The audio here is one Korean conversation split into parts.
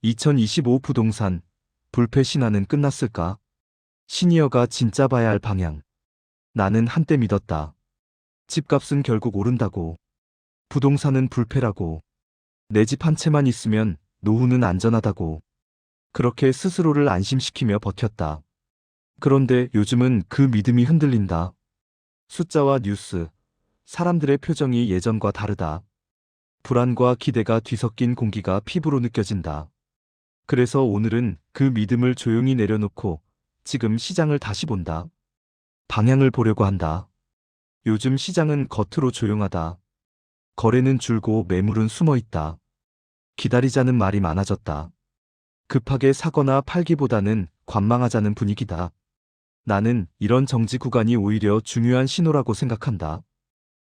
2025 부동산 불패 신화는 끝났을까? 시니어가 진짜 봐야 할 방향. 나는 한때 믿었다. 집값은 결국 오른다고. 부동산은 불패라고. 내 집 한 채만 있으면 노후는 안전하다고. 그렇게 스스로를 안심시키며 버텼다. 그런데 요즘은 그 믿음이 흔들린다. 숫자와 뉴스, 사람들의 표정이 예전과 다르다. 불안과 기대가 뒤섞인 공기가 피부로 느껴진다. 그래서 오늘은 그 믿음을 조용히 내려놓고 지금 시장을 다시 본다. 방향을 보려고 한다. 요즘 시장은 겉으로 조용하다. 거래는 줄고 매물은 숨어 있다. 기다리자는 말이 많아졌다. 급하게 사거나 팔기보다는 관망하자는 분위기다. 나는 이런 정지 구간이 오히려 중요한 신호라고 생각한다.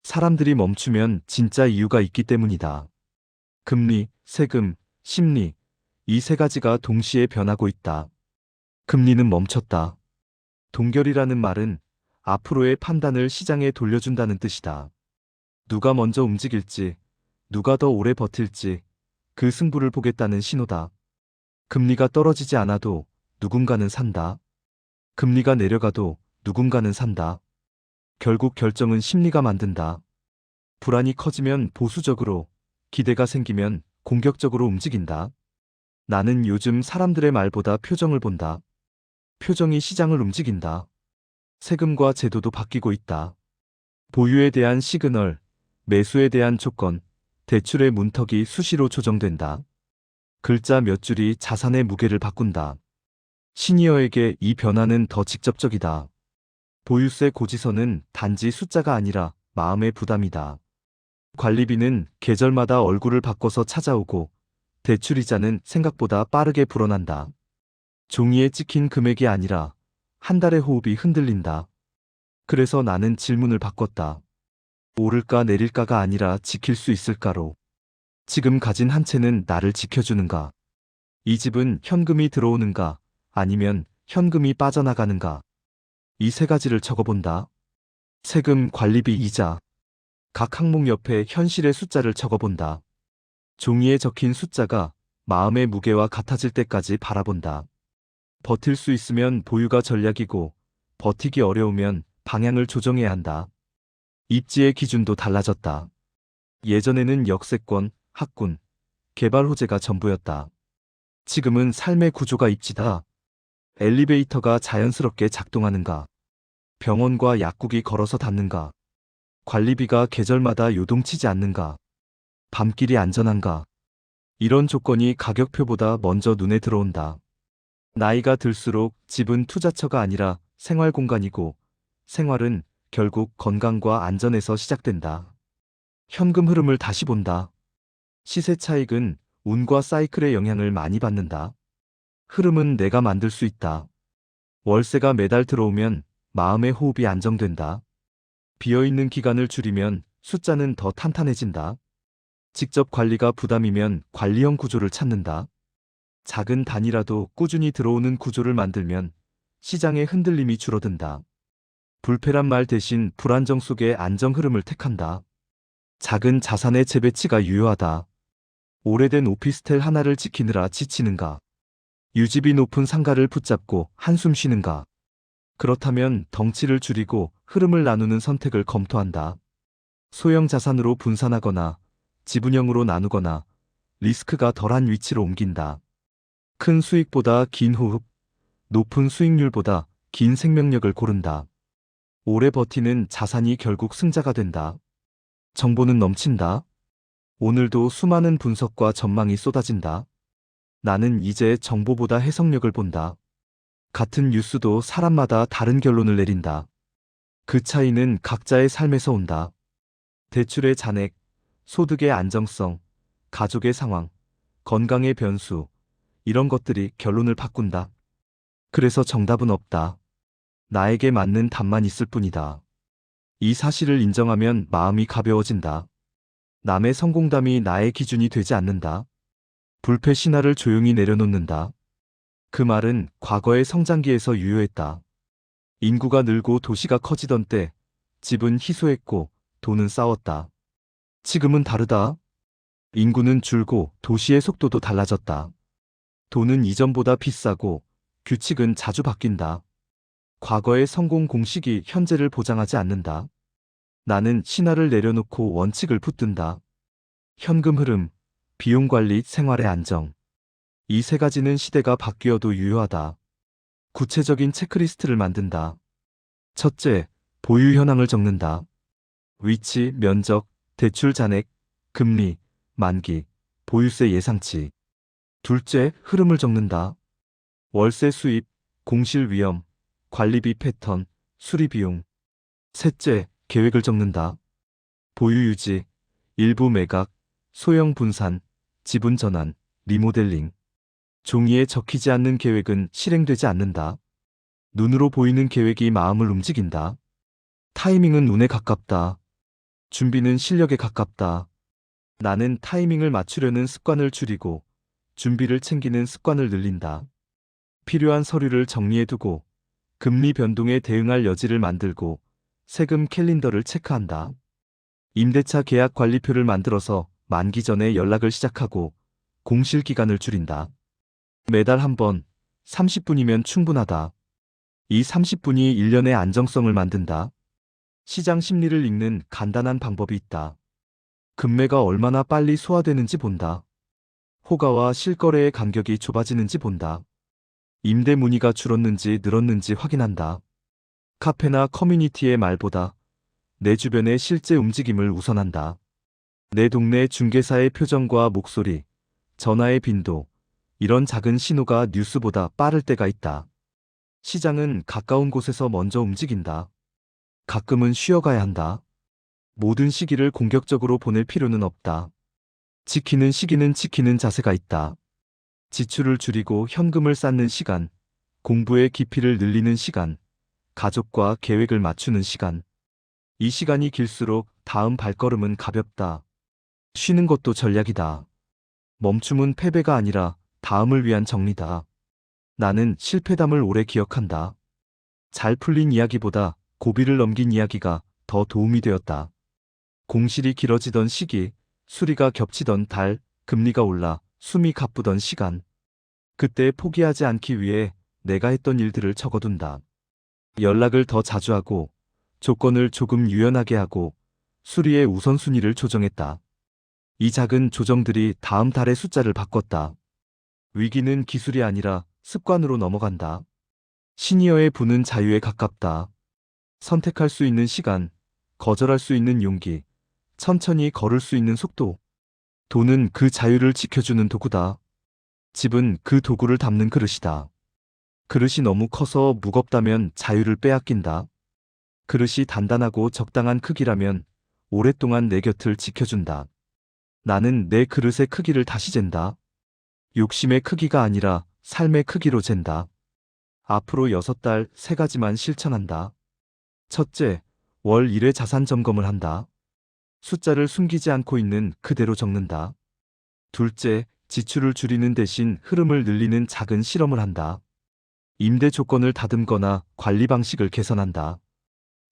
사람들이 멈추면 진짜 이유가 있기 때문이다. 금리, 세금, 심리, 이 세 가지가 동시에 변하고 있다. 금리는 멈췄다. 동결이라는 말은 앞으로의 판단을 시장에 돌려준다는 뜻이다. 누가 먼저 움직일지, 누가 더 오래 버틸지 그 승부를 보겠다는 신호다. 금리가 떨어지지 않아도 누군가는 산다. 금리가 내려가도 누군가는 산다. 결국 결정은 심리가 만든다. 불안이 커지면 보수적으로, 기대가 생기면 공격적으로 움직인다. 나는 요즘 사람들의 말보다 표정을 본다. 표정이 시장을 움직인다. 세금과 제도도 바뀌고 있다. 보유에 대한 시그널, 매수에 대한 조건, 대출의 문턱이 수시로 조정된다. 글자 몇 줄이 자산의 무게를 바꾼다. 시니어에게 이 변화는 더 직접적이다. 보유세 고지서는 단지 숫자가 아니라 마음의 부담이다. 관리비는 계절마다 얼굴을 바꿔서 찾아오고 대출이자는 생각보다 빠르게 불어난다. 종이에 찍힌 금액이 아니라 한 달의 호흡이 흔들린다. 그래서 나는 질문을 바꿨다. 오를까 내릴까가 아니라 지킬 수 있을까로. 지금 가진 한 채는 나를 지켜주는가? 이 집은 현금이 들어오는가? 아니면 현금이 빠져나가는가? 이 세 가지를 적어본다. 세금, 관리비, 이자. 각 항목 옆에 현실의 숫자를 적어본다. 종이에 적힌 숫자가 마음의 무게와 같아질 때까지 바라본다. 버틸 수 있으면 보유가 전략이고, 버티기 어려우면 방향을 조정해야 한다. 입지의 기준도 달라졌다. 예전에는 역세권, 학군, 개발 호재가 전부였다. 지금은 삶의 구조가 입지다. 엘리베이터가 자연스럽게 작동하는가? 병원과 약국이 걸어서 닿는가? 관리비가 계절마다 요동치지 않는가? 밤길이 안전한가? 이런 조건이 가격표보다 먼저 눈에 들어온다. 나이가 들수록 집은 투자처가 아니라 생활 공간이고, 생활은 결국 건강과 안전에서 시작된다. 현금 흐름을 다시 본다. 시세 차익은 운과 사이클의 영향을 많이 받는다. 흐름은 내가 만들 수 있다. 월세가 매달 들어오면 마음의 호흡이 안정된다. 비어있는 기간을 줄이면 숫자는 더 탄탄해진다. 직접 관리가 부담이면 관리형 구조를 찾는다. 작은 단위라도 꾸준히 들어오는 구조를 만들면 시장의 흔들림이 줄어든다. 불패란 말 대신 불안정 속의 안정 흐름을 택한다. 작은 자산의 재배치가 유효하다. 오래된 오피스텔 하나를 지키느라 지치는가? 유지비 높은 상가를 붙잡고 한숨 쉬는가? 그렇다면 덩치를 줄이고 흐름을 나누는 선택을 검토한다. 소형 자산으로 분산하거나 지분형으로 나누거나 리스크가 덜한 위치로 옮긴다. 큰 수익보다 긴 호흡, 높은 수익률보다 긴 생명력을 고른다. 오래 버티는 자산이 결국 승자가 된다. 정보는 넘친다. 오늘도 수많은 분석과 전망이 쏟아진다. 나는 이제 정보보다 해석력을 본다. 같은 뉴스도 사람마다 다른 결론을 내린다. 그 차이는 각자의 삶에서 온다. 대출의 잔액, 소득의 안정성, 가족의 상황, 건강의 변수, 이런 것들이 결론을 바꾼다. 그래서 정답은 없다. 나에게 맞는 답만 있을 뿐이다. 이 사실을 인정하면 마음이 가벼워진다. 남의 성공담이 나의 기준이 되지 않는다. 불패 신화를 조용히 내려놓는다. 그 말은 과거의 성장기에서 유효했다. 인구가 늘고 도시가 커지던 때 집은 희소했고 돈은 싸웠다. 지금은 다르다. 인구는 줄고 도시의 속도도 달라졌다. 돈은 이전보다 비싸고 규칙은 자주 바뀐다. 과거의 성공 공식이 현재를 보장하지 않는다. 나는 신화를 내려놓고 원칙을 붙든다. 현금 흐름, 비용 관리, 생활의 안정. 이 세 가지는 시대가 바뀌어도 유효하다. 구체적인 체크리스트를 만든다. 첫째, 보유 현황을 적는다. 위치, 면적, 대출 잔액, 금리, 만기, 보유세 예상치. 둘째, 흐름을 적는다. 월세 수입, 공실 위험, 관리비 패턴, 수리 비용. 셋째, 계획을 적는다. 보유 유지, 일부 매각, 소형 분산, 지분 전환, 리모델링. 종이에 적히지 않는 계획은 실행되지 않는다. 눈으로 보이는 계획이 마음을 움직인다. 타이밍은 눈에 가깝다. 준비는 실력에 가깝다. 나는 타이밍을 맞추려는 습관을 줄이고 준비를 챙기는 습관을 늘린다. 필요한 서류를 정리해두고 금리 변동에 대응할 여지를 만들고 세금 캘린더를 체크한다. 임대차 계약 관리표를 만들어서 만기 전에 연락을 시작하고 공실 기간을 줄인다. 매달 한 번, 30분이면 충분하다. 이 30분이 1년의 안정성을 만든다. 시장 심리를 읽는 간단한 방법이 있다. 금매가 얼마나 빨리 소화되는지 본다. 호가와 실거래의 간격이 좁아지는지 본다. 임대 문의가 줄었는지 늘었는지 확인한다. 카페나 커뮤니티의 말보다 내 주변의 실제 움직임을 우선한다. 내 동네 중개사의 표정과 목소리, 전화의 빈도, 이런 작은 신호가 뉴스보다 빠를 때가 있다. 시장은 가까운 곳에서 먼저 움직인다. 가끔은 쉬어가야 한다. 모든 시기를 공격적으로 보낼 필요는 없다. 지키는 시기는 지키는 자세가 있다. 지출을 줄이고 현금을 쌓는 시간, 공부의 깊이를 늘리는 시간, 가족과 계획을 맞추는 시간. 이 시간이 길수록 다음 발걸음은 가볍다. 쉬는 것도 전략이다. 멈춤은 패배가 아니라 다음을 위한 정리다. 나는 실패담을 오래 기억한다. 잘 풀린 이야기보다 고비를 넘긴 이야기가 더 도움이 되었다. 공실이 길어지던 시기, 수리가 겹치던 달, 금리가 올라 숨이 가쁘던 시간. 그때 포기하지 않기 위해 내가 했던 일들을 적어둔다. 연락을 더 자주 하고, 조건을 조금 유연하게 하고, 수리의 우선순위를 조정했다. 이 작은 조정들이 다음 달의 숫자를 바꿨다. 위기는 기술이 아니라 습관으로 넘어간다. 시니어의 부는 자유에 가깝다. 선택할 수 있는 시간, 거절할 수 있는 용기, 천천히 걸을 수 있는 속도. 돈은 그 자유를 지켜주는 도구다. 집은 그 도구를 담는 그릇이다. 그릇이 너무 커서 무겁다면 자유를 빼앗긴다. 그릇이 단단하고 적당한 크기라면 오랫동안 내 곁을 지켜준다. 나는 내 그릇의 크기를 다시 잰다. 욕심의 크기가 아니라 삶의 크기로 잰다. 앞으로 6달 3가지만 실천한다. 첫째, 월 1회 자산 점검을 한다. 숫자를 숨기지 않고 있는 그대로 적는다. 둘째, 지출을 줄이는 대신 흐름을 늘리는 작은 실험을 한다. 임대 조건을 다듬거나 관리 방식을 개선한다.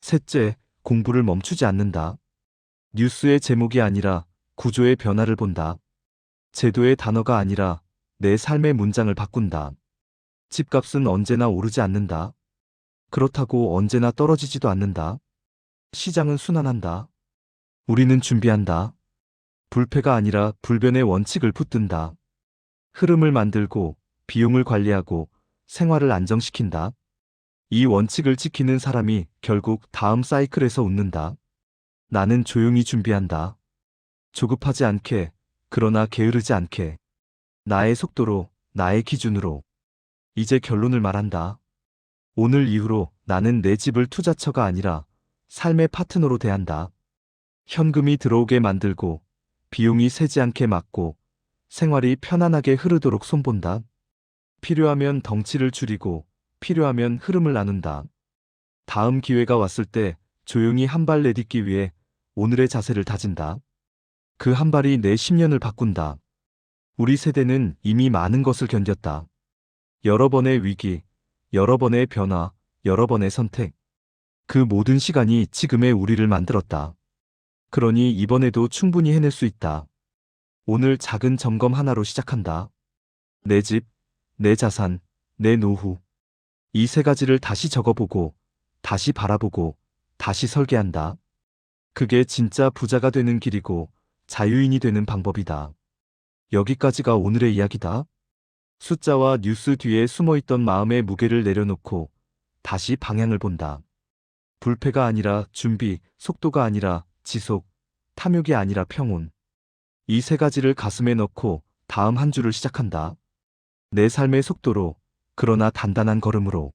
셋째, 공부를 멈추지 않는다. 뉴스의 제목이 아니라 구조의 변화를 본다. 제도의 단어가 아니라 내 삶의 문장을 바꾼다. 집값은 언제나 오르지 않는다. 그렇다고 언제나 떨어지지도 않는다. 시장은 순환한다. 우리는 준비한다. 불패가 아니라 불변의 원칙을 붙든다. 흐름을 만들고 비용을 관리하고 생활을 안정시킨다. 이 원칙을 지키는 사람이 결국 다음 사이클에서 웃는다. 나는 조용히 준비한다. 조급하지 않게, 그러나 게으르지 않게. 나의 속도로, 나의 기준으로. 이제 결론을 말한다. 오늘 이후로 나는 내 집을 투자처가 아니라 삶의 파트너로 대한다. 현금이 들어오게 만들고, 비용이 새지 않게 막고, 생활이 편안하게 흐르도록 손본다. 필요하면 덩치를 줄이고, 필요하면 흐름을 나눈다. 다음 기회가 왔을 때 조용히 한 발 내딛기 위해 오늘의 자세를 다진다. 그 한 발이 내 10년을 바꾼다. 우리 세대는 이미 많은 것을 견뎠다. 여러 번의 위기, 여러 번의 변화, 여러 번의 선택. 그 모든 시간이 지금의 우리를 만들었다. 그러니 이번에도 충분히 해낼 수 있다. 오늘 작은 점검 하나로 시작한다. 내 집, 내 자산, 내 노후. 이 세 가지를 다시 적어보고, 다시 바라보고, 다시 설계한다. 그게 진짜 부자가 되는 길이고, 자유인이 되는 방법이다. 여기까지가 오늘의 이야기다. 숫자와 뉴스 뒤에 숨어있던 마음의 무게를 내려놓고, 다시 방향을 본다. 불패가 아니라 준비, 속도가 아니라 지속, 탐욕이 아니라 평온. 이 세 가지를 가슴에 넣고 다음 한 주를 시작한다. 내 삶의 속도로, 그러나 단단한 걸음으로.